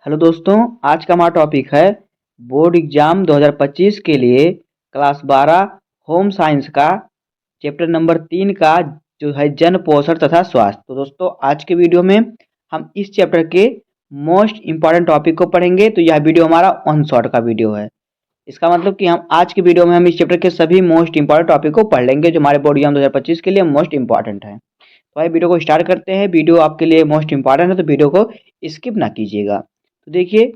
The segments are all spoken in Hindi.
हेलो दोस्तों, आज का हमारा टॉपिक है बोर्ड एग्जाम 2025 के लिए क्लास 12 होम साइंस का चैप्टर नंबर 3 का जो है जन पोषण तथा स्वास्थ्य। तो दोस्तों, आज के वीडियो में हम इस चैप्टर के मोस्ट इम्पॉर्टेंट टॉपिक को पढ़ेंगे। तो यह वीडियो हमारा वन शॉट का वीडियो है। इसका मतलब कि हम आज के वीडियो में हम इस चैप्टर के सभी मोस्ट इम्पॉर्टेंट टॉपिक को पढ़ लेंगे जो हमारे बोर्ड एग्जाम 2025 के लिए मोस्ट इम्पॉर्टेंट है। तो आइए वीडियो को स्टार्ट करते हैं। वीडियो आपके लिए मोस्ट इम्पॉर्टेंट है तो वीडियो को स्किप ना कीजिएगा। तो देखिए,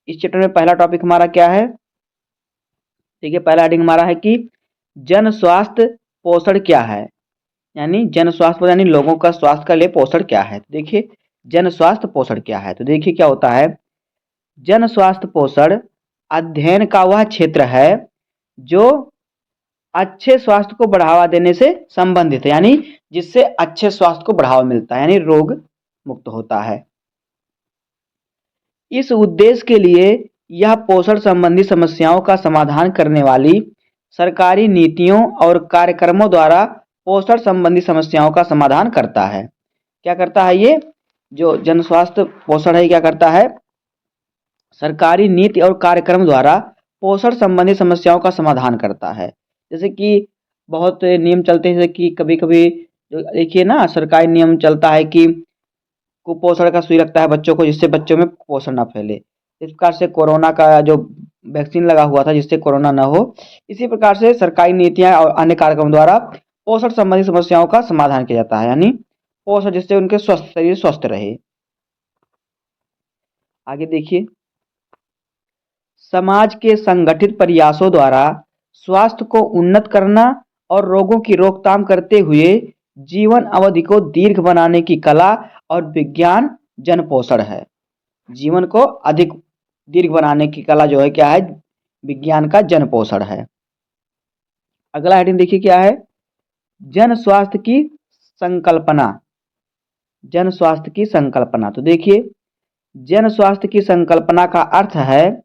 इस चैप्टर में पहला टॉपिक हमारा क्या है। देखिए, पहला हेडिंग हमारा है कि जन स्वास्थ्य पोषण क्या है। यानी जन स्वास्थ्य यानी लोगों का स्वास्थ्य का लिए पोषण क्या है। तो देखिए, जन स्वास्थ्य पोषण क्या है। तो देखिए क्या होता है। जन स्वास्थ्य पोषण अध्ययन का वह क्षेत्र है जो अच्छे स्वास्थ्य को बढ़ावा देने से संबंधित है। यानी जिससे अच्छे स्वास्थ्य को बढ़ावा मिलता है, यानी रोग मुक्त होता है। इस उद्देश्य के लिए यह पोषण संबंधी समस्याओं का समाधान करने वाली सरकारी नीतियों और कार्यक्रमों द्वारा पोषण संबंधी समस्याओं का समाधान करता है। क्या करता है ये जो जन स्वास्थ्य पोषण है, क्या करता है, सरकारी नीति और कार्यक्रम द्वारा पोषण संबंधी समस्याओं का समाधान करता है। जैसे कि बहुत नियम चलते हैं, जैसे कि कभी कभी जो देखिए ना, सरकारी नियम चलता है कि कुपोषण का सुई रखता है बच्चों को, जिससे बच्चों में कुपोषण ना फैले। इस प्रकार से कोरोना का जो वैक्सीन लगा हुआ था जिससे कोरोना ना हो, इसी प्रकार से सरकारी नीतियां और अन्य कार्यक्रमों द्वारा पोषण संबंधी समस्याओं का समाधान किया जाता है। यानी पोषण, जिससे उनके स्वस्थ शरीर स्वस्थ रहे। आगे देखिए, समाज के संगठित प्रयासों द्वारा स्वास्थ्य को उन्नत करना और रोगों की रोकथाम करते हुए जीवन अवधि को दीर्घ बनाने की कला और विज्ञान जन पोषण है। जीवन को अधिक दीर्घ बनाने की कला जो है क्या है, विज्ञान का जन पोषण है। अगला हेडिंग देखिए क्या है, जन स्वास्थ्य की संकल्पना। जन स्वास्थ्य की संकल्पना। तो देखिए, जन स्वास्थ्य की संकल्पना का अर्थ है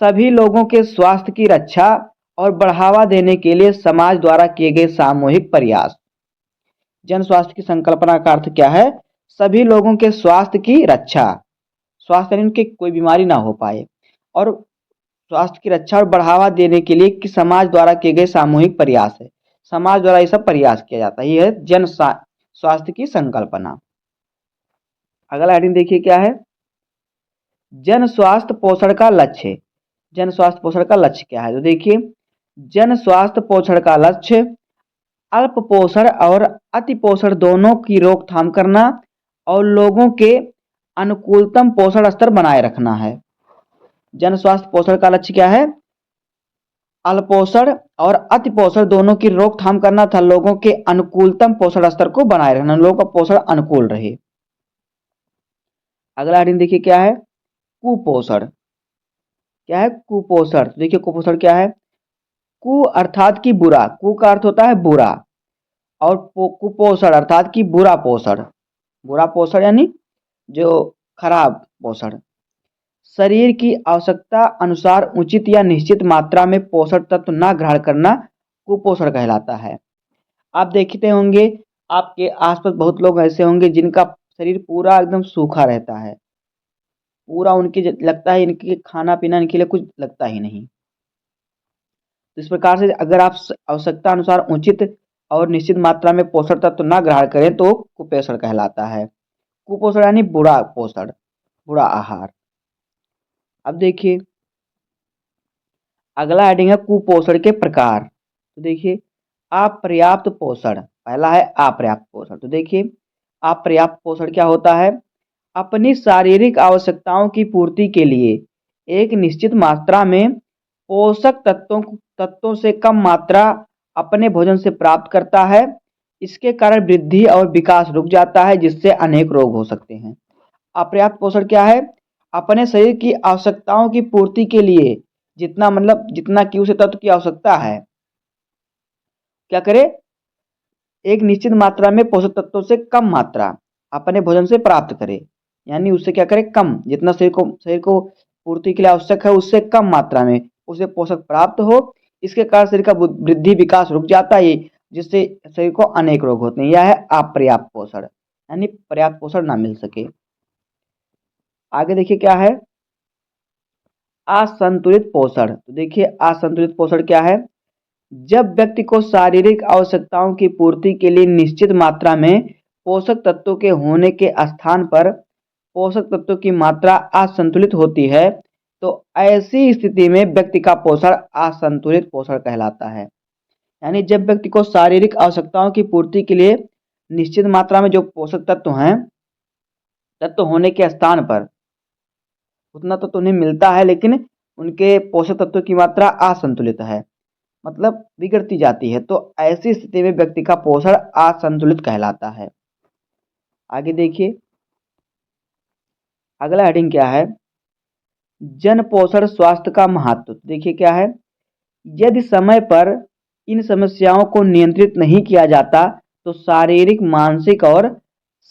सभी लोगों के स्वास्थ्य की रक्षा और बढ़ावा देने के लिए समाज द्वारा किए गए सामूहिक प्रयास। जन स्वास्थ्य की संकल्पना का अर्थ क्या है, सभी लोगों के स्वास्थ्य की रक्षा, स्वास्थ्य यानी उनके कोई बीमारी ना हो पाए, और स्वास्थ्य की रक्षा और बढ़ावा देने के लिए कि समाज द्वारा किए गए सामूहिक प्रयास है। समाज द्वारा ये सब प्रयास किया जाता है। ये है जन स्वास्थ्य की संकल्पना। अगला हेडिंग देखिए क्या है, जन स्वास्थ्य पोषण का लक्ष्य। जन स्वास्थ्य पोषण का लक्ष्य क्या है। तो देखिए, जन स्वास्थ्य पोषण का लक्ष्य अल्प पोषण और अति पोषण दोनों की रोकथाम करना और लोगों के अनुकूलतम पोषण स्तर बनाए रखना है। जन स्वास्थ्य पोषण का लक्ष्य क्या है, अल्पोषण और अति पोषण दोनों की रोकथाम करना था, लोगों के अनुकूलतम पोषण स्तर को बनाए रखना, लोगों का पोषण अनुकूल रहे। अगला हेडिंग देखिए क्या है, कुपोषण। क्या है, कुपोषण। तो देखिए, कुपोषण क्या है, कु अर्थात की बुरा, कु का अर्थ होता है बुरा, और कुपोषण अर्थात की बुरा पोषण। बुरा पोषण यानी जो खराब पोषण। शरीर की आवश्यकता अनुसार उचित या निश्चित मात्रा में पोषण तत्व न ग्रहण करना कुपोषण कहलाता है। आप देखते होंगे, आपके आसपास बहुत लोग ऐसे होंगे जिनका शरीर पूरा एकदम सूखा रहता है, पूरा उनके लगता है इनके खाना पीना इनके लिए कुछ लगता ही नहीं। तो इस प्रकार से अगर आप आवश्यकता अनुसार उचित और निश्चित मात्रा में पोषण तत्व न ग्रहण करें तो कुपोषण कहलाता है। कुपोषण यानी बुरा पोषण, बुरा आहार। अब देखिए, अगला हेडिंग है कुपोषण के प्रकार। तो देखिए, अपर्याप्त पोषण, पहला है अपर्याप्त पोषण। तो देखिए, अपर्याप्त पोषण क्या होता है, अपनी शारीरिक आवश्यकताओं की पूर्ति के लिए एक निश्चित मात्रा में पोषक तत्वों से कम मात्रा अपने भोजन से प्राप्त करता है। इसके कारण वृद्धि और विकास रुक जाता है, जिससे अनेक रोग हो सकते हैं। अपर्याप्त पोषण क्या है, अपने शरीर की आवश्यकताओं की पूर्ति के लिए जितना मतलब जितना कि उसे तत्व की आवश्यकता है, क्या करे, एक निश्चित मात्रा में पोषक तत्वों से कम मात्रा अपने भोजन से प्राप्त करे। यानी उससे क्या करे, कम, जितना शरीर को पूर्ति के लिए आवश्यक है उससे कम मात्रा में उसे पोषक प्राप्त हो। इसके कारण शरीर का वृद्धि विकास रुक जाता है, जिससे शरीर को अनेक रोग होते हैं। यह है अपर्याप्त पोषण, यानी पर्याप्त पोषण ना मिल सके। आगे देखिए क्या है, असंतुलित पोषण। तो देखिए असंतुलित पोषण क्या है? जब व्यक्ति को शारीरिक आवश्यकताओं की पूर्ति के लिए निश्चित मात्रा में पोषक तत्वों के होने के स्थान पर पोषक तत्वों की मात्रा असंतुलित होती है, तो ऐसी स्थिति में व्यक्ति का पोषण असंतुलित पोषण कहलाता है। यानी जब व्यक्ति को शारीरिक आवश्यकताओं की पूर्ति के लिए निश्चित मात्रा में जो पोषक तत्व हैं, तत्व होने के स्थान पर उतना तत्व उन्हें मिलता है, लेकिन उनके पोषक तत्वों की मात्रा असंतुलित है, मतलब बिगड़ती जाती है, तो ऐसी स्थिति में व्यक्ति का पोषण असंतुलित कहलाता है। आगे देखिए अगला हेडिंग क्या है? जन पोषण स्वास्थ्य का महत्व। देखिए क्या है? यदि समय पर इन समस्याओं को नियंत्रित नहीं किया जाता तो शारीरिक, मानसिक और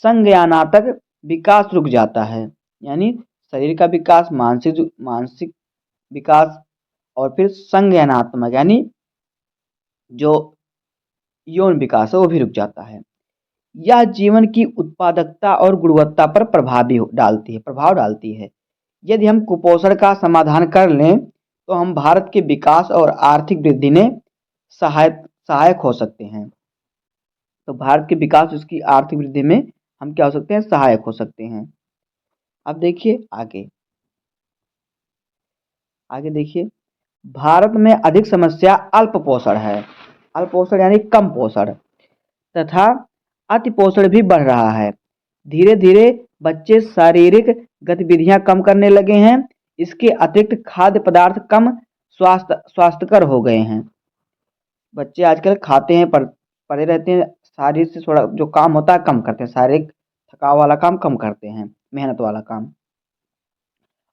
संज्ञानात्मक विकास रुक जाता है। यानी शरीर का विकास, मानसिक विकास और फिर संज्ञानात्मक यानी जो यौन विकास है वो भी रुक जाता है। यह जीवन की उत्पादकता और गुणवत्ता पर प्रभाव डालती है। यदि हम कुपोषण का समाधान कर लें तो हम भारत के विकास और आर्थिक वृद्धि में सहायक हो सकते हैं। तो भारत के विकास, उसकी आर्थिक वृद्धि में हम क्या हो सकते हैं? सहायक हो सकते हैं। अब देखिए आगे देखिए भारत में अधिक समस्या अल्प पोषण है। अल्प पोषण यानी कम पोषण तथा अति पोषण भी बढ़ रहा है। धीरे धीरे बच्चे शारीरिक गतिविधियां कम करने लगे हैं। इसके अतिरिक्त खाद्य पदार्थ कम स्वास्थ्यकर हो गए हैं। बच्चे आजकल खाते हैं, पड़े रहते हैं, शारीर से थोड़ा जो काम होता है कम करते हैं, शारीरिक थकाव वाला काम कम करते हैं, मेहनत वाला काम।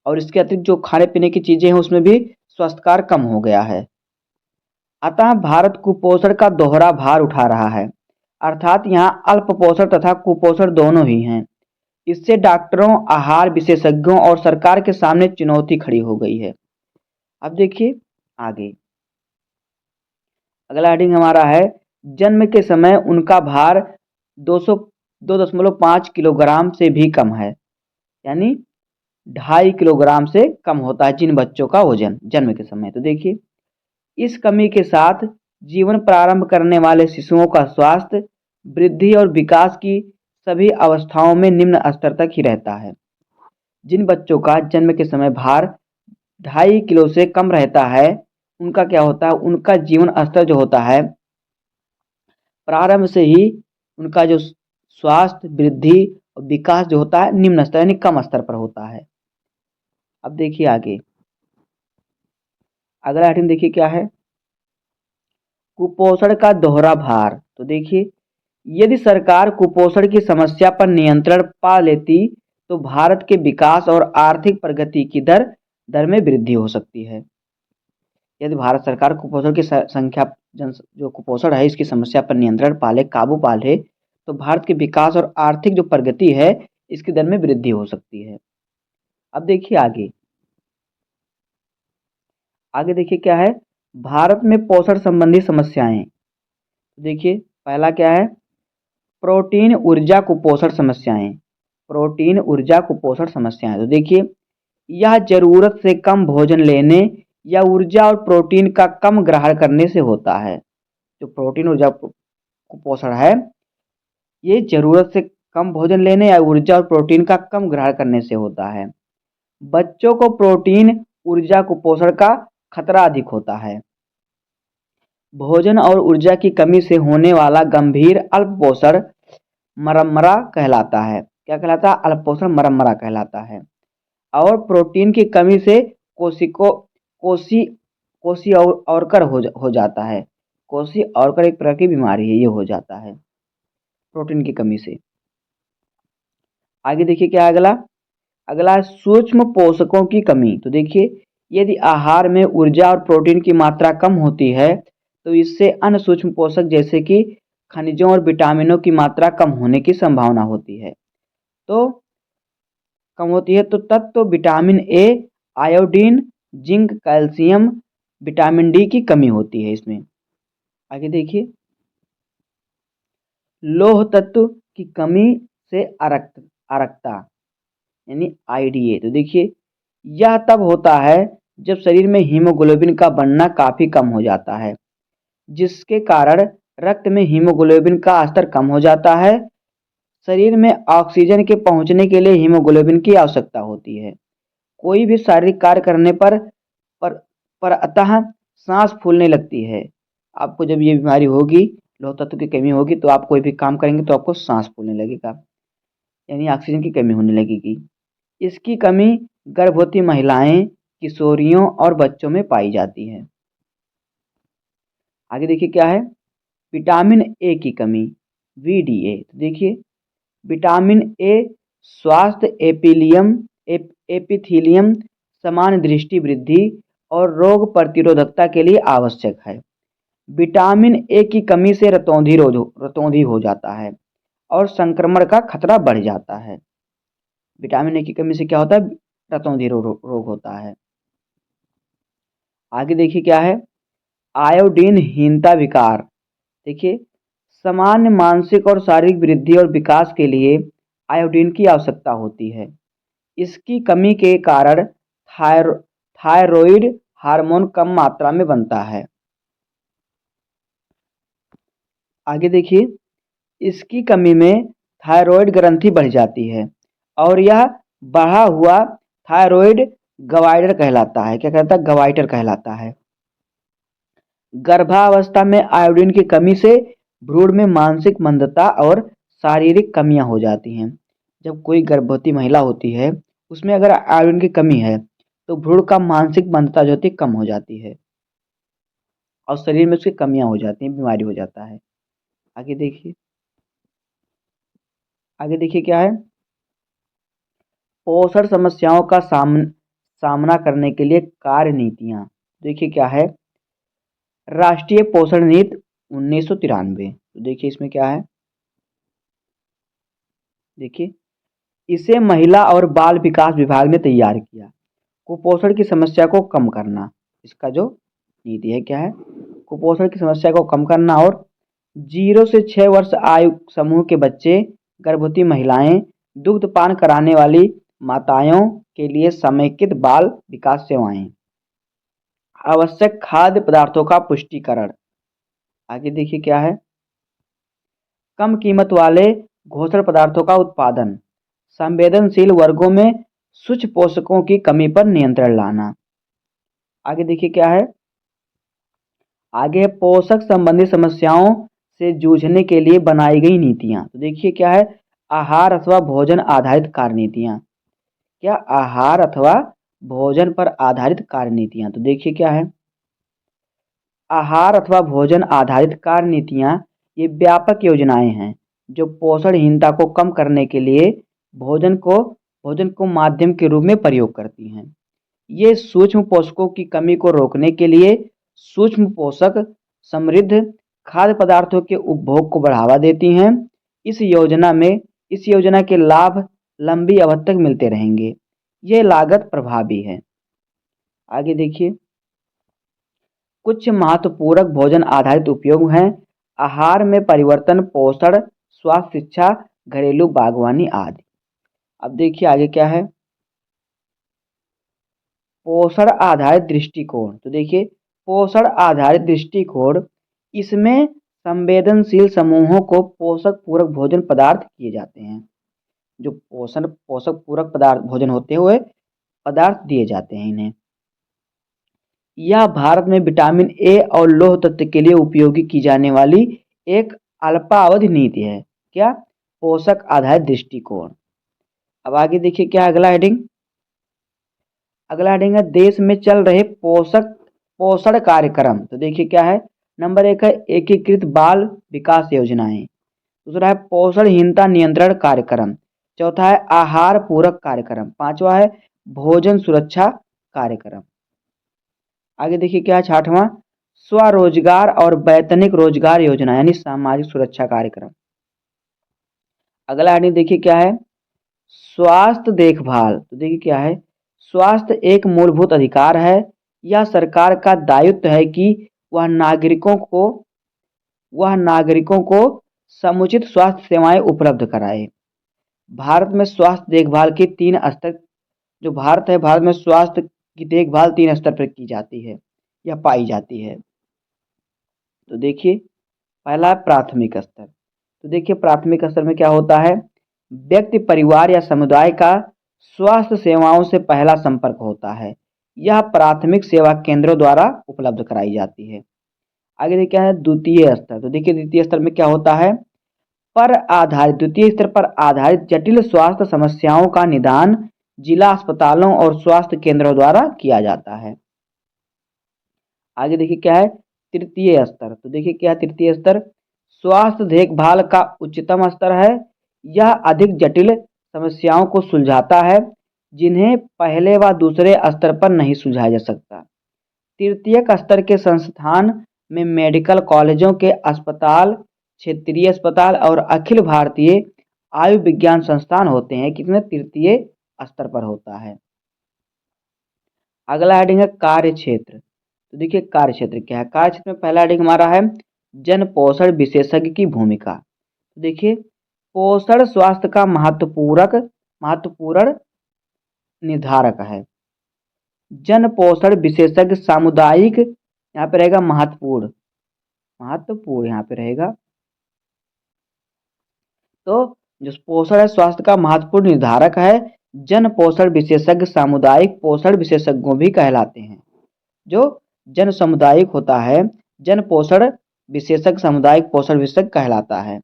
और इसके अतिरिक्त जो खाने पीने की चीजें हैं उसमें भी स्वास्थ्यकार कम हो गया है। अतः भारत कुपोषण का दोहरा भार उठा रहा है, अर्थात यहाँ अल्प पोषण तथा कुपोषण दोनों ही हैं। इससे डॉक्टरों, आहार विशेषज्ञों और सरकार के सामने चुनौती खड़ी हो गई है। अब देखिए आगे अगला हेडिंग हमारा है जन्म के समय उनका भार 2.5 किलोग्राम से भी कम है। यानी 2.5 किलोग्राम से कम होता है जिन बच्चों का वजन जन्म के समय। तो देखिए इस कमी के साथ जीवन प्रारंभ करने वाले शिशुओं का स्वास्थ्य, वृद्धि और विकास की सभी अवस्थाओं में निम्न स्तर तक ही रहता है। जिन बच्चों का जन्म के समय भार 2.5 किलो से कम रहता है, उनका क्या होता है? उनका जीवन स्तर जो होता है प्रारंभ से ही उनका जो स्वास्थ्य, वृद्धि और विकास जो होता है निम्न स्तर यानी कम स्तर पर होता है। अब देखिए आगे अगला आइटम देखिए क्या है? कुपोषण का दोहरा भार। तो देखिए यदि सरकार कुपोषण की समस्या पर नियंत्रण पा लेती तो भारत के विकास और आर्थिक प्रगति की दर में वृद्धि हो सकती है। यदि भारत सरकार कुपोषण की संख्या जो कुपोषण है इसकी समस्या पर नियंत्रण पाले, काबू पाले, तो भारत के विकास और आर्थिक जो प्रगति है इसकी दर में वृद्धि हो सकती है। अब देखिए आगे देखिए क्या है? भारत में पोषण संबंधी समस्याएं। देखिए पहला क्या है? प्रोटीन ऊर्जा कुपोषण समस्याएं। प्रोटीन ऊर्जा कुपोषण समस्याएं। तो देखिए यह जरूरत से कम भोजन लेने या ऊर्जा और प्रोटीन का कम ग्रहण करने से होता है। जो प्रोटीन ऊर्जा कुपोषण है ये जरूरत से कम भोजन लेने या ऊर्जा और प्रोटीन का कम ग्रहण करने से होता है। बच्चों को प्रोटीन ऊर्जा कुपोषण का खतरा अधिक होता है। भोजन और ऊर्जा की कमी से होने वाला गंभीर अल्पपोषण मरम्मरा कहलाता है। क्या कहलाता है? अल्पपोषण मरम्मरा कहलाता है। और प्रोटीन की कमी से कोसी कोसी औरकर हो जाता है। कोसी औरकर एक प्रकार की बीमारी है, ये हो जाता है प्रोटीन की कमी से। आगे देखिए क्या है अगला? अगला है सूक्ष्म पोषकों की कमी। तो देखिए यदि आहार में ऊर्जा और प्रोटीन की मात्रा कम होती है तो इससे अन्य सूक्ष्म पोषक जैसे कि खनिजों और विटामिनों की मात्रा कम होने की संभावना होती है। तो कम होती है तो तत्व vitamin A, iodine, zinc, calcium, vitamin D की कमी होती है इसमें। आगे देखिए लौह तत्व की कमी से अरक्ता यानी आईडीए। तो देखिए यह तब होता है जब शरीर में हीमोग्लोबिन का बनना काफ़ी कम हो जाता है, जिसके कारण रक्त में हीमोग्लोबिन का स्तर कम हो जाता है। शरीर में ऑक्सीजन के पहुंचने के लिए हीमोग्लोबिन की आवश्यकता होती है। कोई भी शारीरिक कार्य करने पर पर अतः सांस फूलने लगती है। आपको जब ये बीमारी होगी, लौह तत्व की कमी होगी, तो आप कोई भी काम करेंगे तो आपको सांस फूलने लगेगा, यानी ऑक्सीजन की कमी होने लगेगी। इसकी कमी गर्भवती महिलाएं, किशोरियों और बच्चों में पाई जाती है। आगे देखिए क्या है, विटामिन ए की कमी, वीडीए। तो देखिए, विटामिन ए स्वास्थ्य एपिथीलियम, समान दृष्टि वृद्धि और रोग प्रतिरोधकता के लिए आवश्यक है। विटामिन ए की कमी से रतौंधी हो जाता है और संक्रमण का खतरा बढ़ जाता है। विटामिन ए की कमी से क्या होता है, रतौंधी रोग होता है। आगे देखिए क्या है, आयोडीन हीनता विकार। देखिए, सामान्य मानसिक और शारीरिक वृद्धि और विकास के लिए आयोडीन की आवश्यकता होती है। इसकी कमी के कारण थायरॉइड हार्मोन कम मात्रा में बनता है। आगे देखिए, इसकी कमी में थायरॉइड ग्रंथि बढ़ जाती है और यह बढ़ा हुआ थायरॉइड गवाइडर कहलाता है। क्या कहलाता है, गवाइटर कहलाता है। गर्भावस्था में आयोडीन की कमी से भ्रूण में मानसिक मंदता और शारीरिक कमियां हो जाती हैं। जब कोई गर्भवती महिला होती है, उसमें अगर आयोडीन की कमी है तो भ्रूण का मानसिक मंदता जो होती है कम हो जाती है और शरीर में उसकी कमियां हो जाती हैं, बीमारी हो जाता है। आगे देखिए, आगे देखिए क्या है, पोषण समस्याओं का सामना करने के लिए कार्य नीतियां। देखिए क्या है, राष्ट्रीय पोषण नीति 1993। तो देखिए इसमें क्या है, देखिए, इसे महिला और बाल विकास विभाग ने तैयार किया। कुपोषण की समस्या को कम करना, इसका जो नीति है क्या है, कुपोषण की समस्या को कम करना और 0 से 6 वर्ष आयु समूह के बच्चे, गर्भवती महिलाएं, दुग्धपान कराने वाली माताओं के लिए समेकित बाल विकास सेवाएं, आवश्यक खाद्य पदार्थों का पुष्टिकरण। आगे देखिए क्या है, कम कीमत वाले घोषण पदार्थों का उत्पादन, संवेदनशील वर्गों में सूक्ष्म पोषकों की कमी पर नियंत्रण लाना। आगे देखिए क्या है, आगे पोषक संबंधी समस्याओं से जूझने के लिए बनाई गई नीतियां। तो देखिए क्या है, आहार अथवा भोजन आधारित कार्य नीतियां। क्या, आहार अथवा भोजन पर आधारित कार्य नीतियां। तो देखिए क्या है, आहार अथवा भोजन आधारित कार्य नीतियां ये व्यापक योजनाएं हैं जो पोषणहीनता को कम करने के लिए भोजन को माध्यम के रूप में प्रयोग करती हैं। ये सूक्ष्म पोषकों की कमी को रोकने के लिए सूक्ष्म पोषक समृद्ध खाद्य पदार्थों के उपभोग को बढ़ावा देती हैं। इस योजना के लाभ लंबी अवधि तक मिलते रहेंगे। ये लागत प्रभावी है। आगे देखिए, कुछ महत्वपूर्ण भोजन आधारित उपयोग हैं, आहार में परिवर्तन, पोषण, स्वास्थ्य शिक्षा, घरेलू बागवानी आदि। अब देखिए आगे क्या है, पोषण आधारित दृष्टिकोण। तो देखिए, पोषण आधारित दृष्टिकोण, इसमें संवेदनशील समूहों को पोषक पूरक भोजन पदार्थ किए जाते हैं। जो पोषक पूरक पदार्थ भोजन होते हुए पदार्थ दिए जाते हैं इन्हें। यह भारत में विटामिन ए और लौह तत्व के लिए उपयोगी की जाने वाली एक अल्पावधि नीति है। क्या, पोषक आधारित दृष्टिकोण। अब आगे देखिए क्या है, अगला हेडिंग है देश में चल रहे पोषण कार्यक्रम। तो देखिए क्या है, नंबर 1 है एकीकृत बाल विकास योजनाएं, दूसरा है पोषणहीनता नियंत्रण कार्यक्रम, चौथा है आहार पूरक कार्यक्रम, पांचवा है भोजन सुरक्षा कार्यक्रम। आगे देखिए क्या है, छठवां स्वरोजगार और वैतनिक रोजगार योजना यानी सामाजिक सुरक्षा कार्यक्रम। अगला हेडिंग देखिए क्या है, स्वास्थ्य देखभाल। तो देखिए क्या है, स्वास्थ्य एक मूलभूत अधिकार है। यह सरकार का दायित्व है कि वह नागरिकों को समुचित स्वास्थ्य सेवाएं उपलब्ध कराए। भारत में स्वास्थ्य देखभाल के 3 स्तर, जो भारत है, भारत में स्वास्थ्य की देखभाल 3 स्तर पर की जाती है या पाई जाती है। तो देखिए, पहला है प्राथमिक स्तर। तो देखिए प्राथमिक स्तर में क्या होता है, व्यक्ति, परिवार या समुदाय का स्वास्थ्य सेवाओं से पहला संपर्क होता है। यह प्राथमिक सेवा केंद्रों द्वारा उपलब्ध कराई जाती है। आगे देखिए क्या है, द्वितीय स्तर। तो देखिए द्वितीय स्तर में क्या होता है, पर आधारित, द्वितीय स्तर पर आधारित जटिल स्वास्थ्य समस्याओं का निदान जिला अस्पतालों और स्वास्थ्य केंद्रों द्वारा किया जाता है। आगे देखिए क्या है, तृतीय स्तर। तो देखिए क्या है तृतीय स्तर, स्वास्थ्य देखभाल का उच्चतम स्तर है। यह अधिक जटिल समस्याओं को सुलझाता है जिन्हें पहले व दूसरे स्तर पर नहीं सुलझाया जा सकता। तृतीयक स्तर के संस्थान में मेडिकल कॉलेजों के अस्पताल, क्षेत्रीय अस्पताल और अखिल भारतीय आयुर्विज्ञान संस्थान होते हैं, कितने, तृतीय स्तर पर होता है। अगला हेडिंग है कार्य क्षेत्र। तो देखिए कार्य क्षेत्र क्या है, कार्य क्षेत्र में पहला हेडिंग हमारा है जन पोषण विशेषज्ञ की भूमिका। तो देखिए पोषण स्वास्थ्य का महत्वपूर्ण निर्धारक है। जन पोषण विशेषज्ञ सामुदायिक, यहाँ पे रहेगा महत्वपूर्ण, महत्वपूर्ण यहाँ पे रहेगा। तो जो पोषण है स्वास्थ्य का महत्वपूर्ण निर्धारक है। जन पोषण विशेषज्ञ सामुदायिक पोषण विशेषज्ञों भी कहलाते हैं। जो जन सामुदायिक होता है, जन पोषण विशेषज्ञ सामुदायिक पोषण विशेषज्ञ कहलाता है।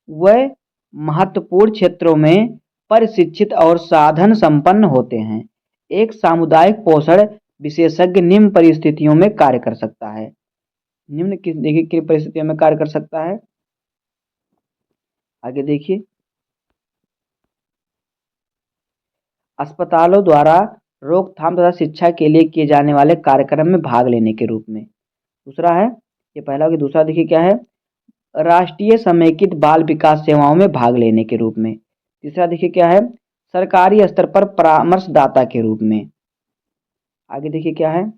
वह महत्वपूर्ण क्षेत्रों में प्रशिक्षित और साधन संपन्न होते हैं। एक सामुदायिक पोषण विशेषज्ञ निम्न परिस्थितियों में कार्य कर सकता है। निम्न देखिए किन परिस्थितियों में कार्य कर सकता है, आगे देखिए, अस्पतालों द्वारा रोकथाम तथा शिक्षा के लिए किए जाने वाले कार्यक्रम में भाग लेने के रूप में। दूसरा है, ये पहला हो गया। दूसरा देखिए क्या है, राष्ट्रीय समेकित बाल विकास सेवाओं में भाग लेने के रूप में। तीसरा देखिए क्या है, सरकारी स्तर पर परामर्शदाता के रूप में। आगे देखिए क्या है,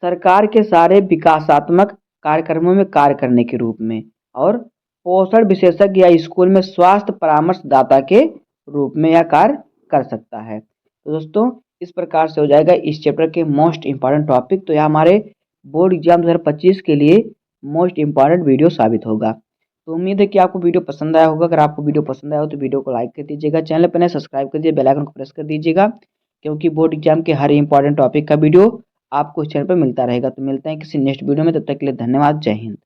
सरकार के सारे विकासात्मक कार्यक्रमों में कार्य करने के रूप में। और पोषण विशेषज्ञ या स्कूल में स्वास्थ्य परामर्शदाता के रूप में यह कार्य कर सकता है। तो दोस्तों इस प्रकार से हो जाएगा इस चैप्टर के मोस्ट इंपॉर्टेंट टॉपिक। तो यह हमारे बोर्ड एग्जाम 2025 के लिए मोस्ट इंपॉर्टेंट वीडियो साबित होगा। तो उम्मीद है कि आपको वीडियो पसंद आया होगा। अगर आपको वीडियो पसंद आया हो तो वीडियो को लाइक कर दीजिएगा, चैनल पर नए सब्सक्राइब कर दीजिए, बेल आइकन को प्रेस कर दीजिएगा, क्योंकि बोर्ड एग्जाम के हर इंपॉर्टेंट टॉपिक का वीडियो आपको इस चैनल पर मिलता रहेगा। तो मिलते हैं किसी नेक्स्ट वीडियो में, तब तक के लिए धन्यवाद, जय हिंद।